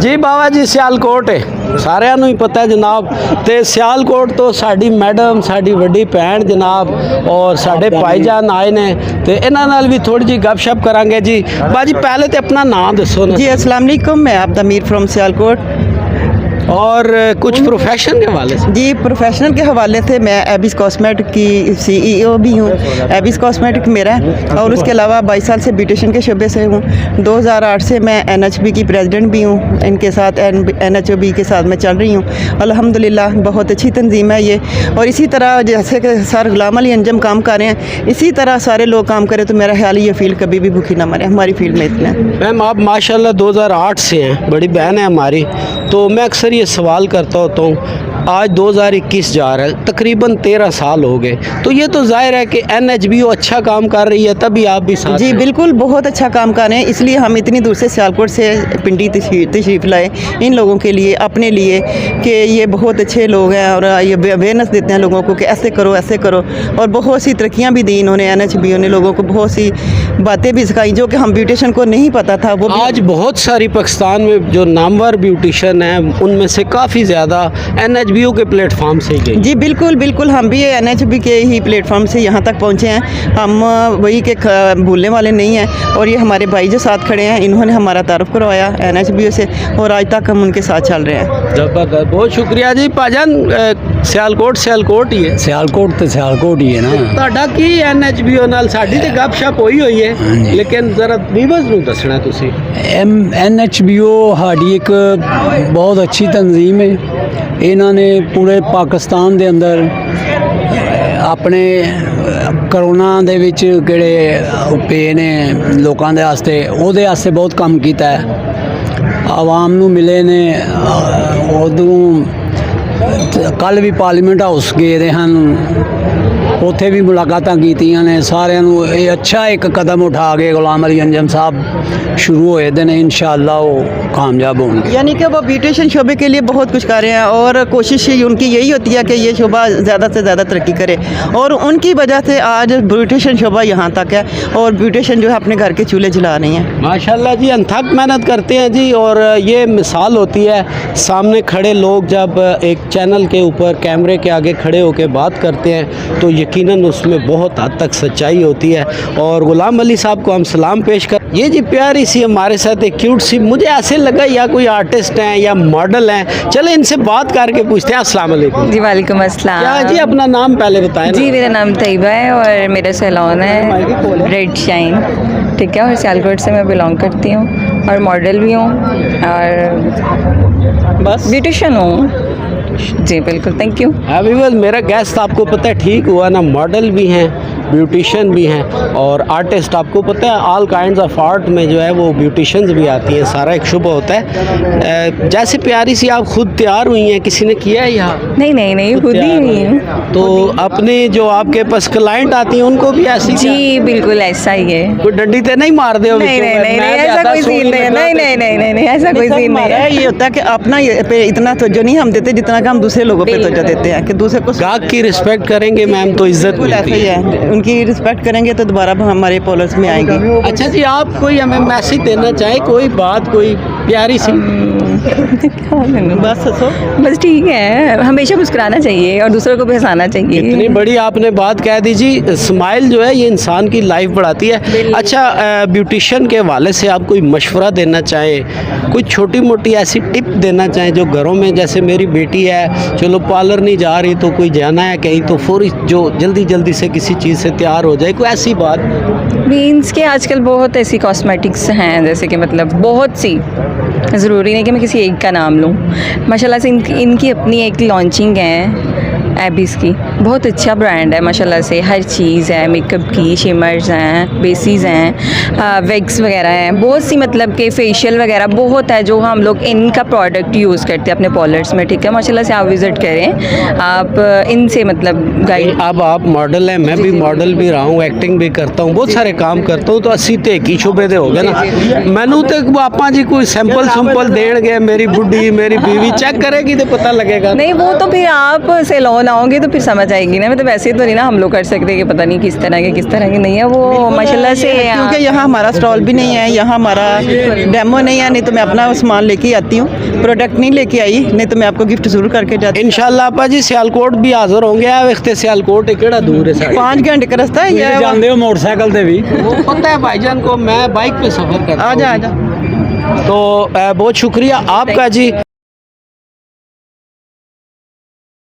जी बाबा जी सियालकोट है सारिਆਂ ਨੂੰ ਹੀ पता है जनाब ਤੇ सियालकोट तो ਸਾਡੀ मैडम ਸਾਡੀ ਵੱਡੀ ਭੈਣ जनाब और साढ़े भाईजान आए ने ਤੇ ਇਹਨਾਂ ਨਾਲ भी थोड़ी जी गपशप करांगे जी। बाजी पहले तो अपना नाम दसो ना जी अस्सलाम वालेकुम, मैं आबदा मीर फ्रॉम सियालकोट। और कुछ प्रोफेशन के हवाले से। जी प्रोफेशनल के हवाले से मैं एबिस कॉस्मेटिक की CEO भी हूँ। एबिस कॉस्मेटिक मेरा है और उसके अलावा 22 साल से ब्यूटिशियन के शोबे से हूँ। 2008 से मैं NHB की प्रेसिडेंट भी हूँ, इनके साथ NHB के साथ मैं चल रही हूँ। अल्हम्दुलिल्लाह बहुत अच्छी तंजीम है ये। और इसी तरह जैसे कि सर गुलाम अली अंजम काम कर रहे हैं, इसी तरह सारे लोग काम करें तो मेरा ख्याल ये फील्ड कभी भी भूखी ना मरे। हमारी फील्ड में इतना है। मैम आप माशाल्लाह 2008 से हैं, बड़ी बहन है हमारी, तो मैं अक्सर ये सवाल करता होता हूँ आज 2021 जा रहा है, तकरीबन 13 साल हो गए, तो ये तो जाहिर है कि NHB अच्छा काम कर रही है तभी आप भी साथ जी हैं। बिल्कुल बहुत अच्छा काम कर रहे हैं, इसलिए हम इतनी दूर से सियालकोट से पिंडी तशरीफ़ लाए इन लोगों के लिए, अपने लिए कि ये बहुत अच्छे लोग हैं और ये अवेयरनेस देते हैं लोगों को कि ऐसे करो ऐसे करो। और बहुत सी तरक्कियाँ भी दी इन्होंने, NHB ने लोगों को बहुत सी बातें भी सिखाई जो कि हम ब्यूटिशियन को नहीं पता था। वो आज बहुत सारी पाकिस्तान में जो नामवर ब्यूटिशियन हैं उनमें से काफ़ी ज़्यादा NHB के प्लेटफॉर्म से ही गई। जी बिल्कुल बिल्कुल, हम भी NHB के ही प्लेटफॉर्म से यहाँ तक पहुँचे हैं। हम वही के भूलने वाले नहीं हैं। और ये हमारे भाई जो साथ खड़े हैं, इन्होंने हमारा तारुफ करवाया NHB से और आज तक हम उनके साथ चल रहे हैं। जबरदस्त, बहुत शुक्रिया जी। भाजन सियालकोट ही है। सियालकोट तो सियालकोट ही है ना। ਤੁਹਾਡਾ ਕੀ NHB ਨਾਲ ਸਾਡੀ ਤੇ ਗੱਪਸ਼ਪ ਹੋਈ ਹੋਈ ਹੈ, ਲੇਕਿਨ ਜ਼ਰਾ ਵੀਵਰਸ ਨੂੰ ਦੱਸਣਾ ਤੁਸੀਂ। NHBO ਸਾਡੀ ਇੱਕ ਬਹੁਤ ਅੱਛੀ ਤਨਜ਼ੀਮ ਹੈ। ਇਹਨਾਂ ਨੇ ਪੂਰੇ ਪਾਕਿਸਤਾਨ ਦੇ ਅੰਦਰ ਆਪਣੇ ਕਰੋਨਾ ਦੇ ਵਿੱਚ ਕਿਹੜੇ ਪੇ ਨੇ ਲੋਕਾਂ ਦੇ ਵਾਸਤੇ, ਉਹਦੇ ਵਾਸਤੇ ਬਹੁਤ ਕੰਮ ਕੀਤਾ ਹੈ। ਆਵਾਮ ਨੂੰ ਮਿਲੇ ਨੇ, ਉਦੋਂ ਕੱਲ੍ਹ ਵੀ ਪਾਰਲੀਮੈਂਟ ਹਾਊਸ ਗਏ ਦੇ ਹਨ, ਉੱਥੇ ਵੀ ਮੁਲਾਕਾਤਾਂ ਕੀਤੀਆਂ ਨੇ ਸਾਰਿਆਂ ਨੂੰ। ਇਹ ਅੱਛਾ ਇੱਕ ਕਦਮ ਉਠਾ ਕੇ ਗੁਲਾਮ अली अंजम साहब शुरू होए दिन इंशाअल्लाह वो कामयाब होंगे। यानी कि वो ब्यूटिशियन शोबे के लिए बहुत कुछ कर रहे हैं और कोशिश उनकी यही होती है कि ये शोबा ज़्यादा से ज़्यादा तरक्की करे और उनकी वजह से आज ब्यूटिशियन शोबा यहाँ तक है और ब्यूटिशियन जो है अपने घर के चूल्हे जला रही हैं। माशाल्लाह जी, अनथक मेहनत करते हैं जी। और ये मिसाल होती है, सामने खड़े लोग जब एक चैनल के ऊपर कैमरे के आगे खड़े होकर बात करते हैं तो यकीनन उसमें बहुत हद तक सच्चाई होती है। और गुलाम अली साहब को हम सलाम पेश कर। ये जी प्यारी सी हमारे साथ एक क्यूट सी, मुझे ऐसे लगा या कोई आर्टिस्ट हैं या मॉडल हैं, चले इनसे बात करके पूछते हैं। अस्सलाम वालेकुम जी वालेकुम अस्सलाम। क्या जी अपना नाम पहले बताएं ना। जी मेरा नाम तैयबा है और मेरा सैलून है रेड शाइन, ठीक है। और सियालकोट से मैं बिलोंग करती हूँ और मॉडल भी हूँ और बस ब्यूटिशियन हूँ। जी बिल्कुल, थैंक यू। अभी बस मेरा गेस्ट आपको पता है ठीक हुआ ना, मॉडल भी हैं, ब्यूटिशियन भी हैं और आर्टिस्ट। आपको पता है ऑल काइंड्स ऑफ आर्ट में जो है वो ब्यूटिशियंस भी आती हैं, सारा एक शुभ होता है। जैसे प्यारी सी आप खुद तैयार हुई हैं, किसी ने किया है यहाँ? नहीं नहीं नहीं, खुद ही नहीं हूँ। तो अपने जो आपके पास क्लाइंट आती हैं उनको भी ऐसी? जी बिल्कुल ऐसा ही है। कोई डंडी तो नहीं मार दे? नहीं नहीं नहीं नहीं, ऐसा कोई सीन नहीं है। नहीं नहीं नहीं नहीं नहीं, ऐसा कोई सीन नहीं है। ये होता है कि अपना पे इतना तवज्जो नहीं हम देते जितना कि हम दूसरे लोगों पे तवज्जो देते हैं कि दूसरे को। गाहक की रिस्पेक्ट करेंगे मैम तो इज्जत बिल्कुल ऐसा ही है, उनकी रिस्पेक्ट करेंगे तो दोबारा हमारे पॉलर्स में आएंगे। अच्छा जी, आप कोई हमें मैसेज देना चाहे, कोई बात, कोई प्यारी सी? बस ठीक है, हमेशा मुस्कुराना चाहिए और दूसरों को भी हंसाना चाहिए। इतनी बड़ी आपने बात कह दी जी। स्माइल जो है ये इंसान की लाइफ बढ़ाती है। अच्छा, ब्यूटिशियन के हवाले से आप कोई मशवरा देना चाहें, कोई छोटी मोटी ऐसी टिप देना चाहें जो घरों में, जैसे मेरी बेटी है चलो पार्लर नहीं जा रही तो कोई जाना है कहीं तो फौरी जो जल्दी जल्दी से किसी चीज़ से तैयार हो जाए, कोई ऐसी बात? मीन्स के आजकल बहुत ऐसी कॉस्मेटिक्स हैं, जैसे कि मतलब बहुत सी, ज़रूरी नहीं कि मैं किसी एक का नाम लूँ। माशाल्लाह से इनकी अपनी एक लॉन्चिंग है एबिस की, बहुत अच्छा ब्रांड है माशाल्लाह से। हर चीज़ है, मेकअप की, शिमर्स हैं, बेसिस हैं, वैक्स वगैरह हैं, बहुत सी मतलब के फेशियल वगैरह बहुत है जो हम लोग इनका प्रोडक्ट यूज़ करते हैं अपने पार्लर्स में, ठीक है। माशाल्लाह से आप विज़िट करें, आप इनसे मतलब गाइड। अब आप मॉडल हैं, मैं भी मॉडल भी रहा हूँ, एक्टिंग भी करता हूँ, बहुत सारे काम करता हूँ, तो 80 ਤੇ 21 ਸ਼ੁਬੇ ਦੇ ਹੋ ਗਏ ਨਾ। ਮੈਨੂੰ ਤੇ ਆਪਾਂ जी कोई सैंपल देंगे, मेरी बुढ़ी मेरी बीवी चेक करेगी तो पता लगेगा। नहीं वो तो फिर आप सैलून बनाओगे तो फिर समझ आएगी ना, मतलब ऐसे तो नहीं ना हम लोग कर सकते कि पता नहीं किस तरह के नहीं है वो माशाल्लाह से। क्योंकि यहाँ हमारा स्टॉल भी नहीं है, यहाँ हमारा डेमो नहीं है, नहीं तो मैं अपना सामान लेके आती हूँ, प्रोडक्ट नहीं लेके आई, नहीं तो मैं आपको गिफ्ट जरूर करके जाती हूँ। इंशाल्लाह आपा जी सियालकोट भी हाजिर होंगे। आ वक्त सियालकोट केड़ा दूर है साढ़े? 5 घंटे का रास्ता है ये। जानते हो मोटरसाइकिल से भी वो पता है भाईजान को, मैं बाइक पे सफ़र करता हूँ। आजा आजा। तो बहुत शुक्रिया आपका जी।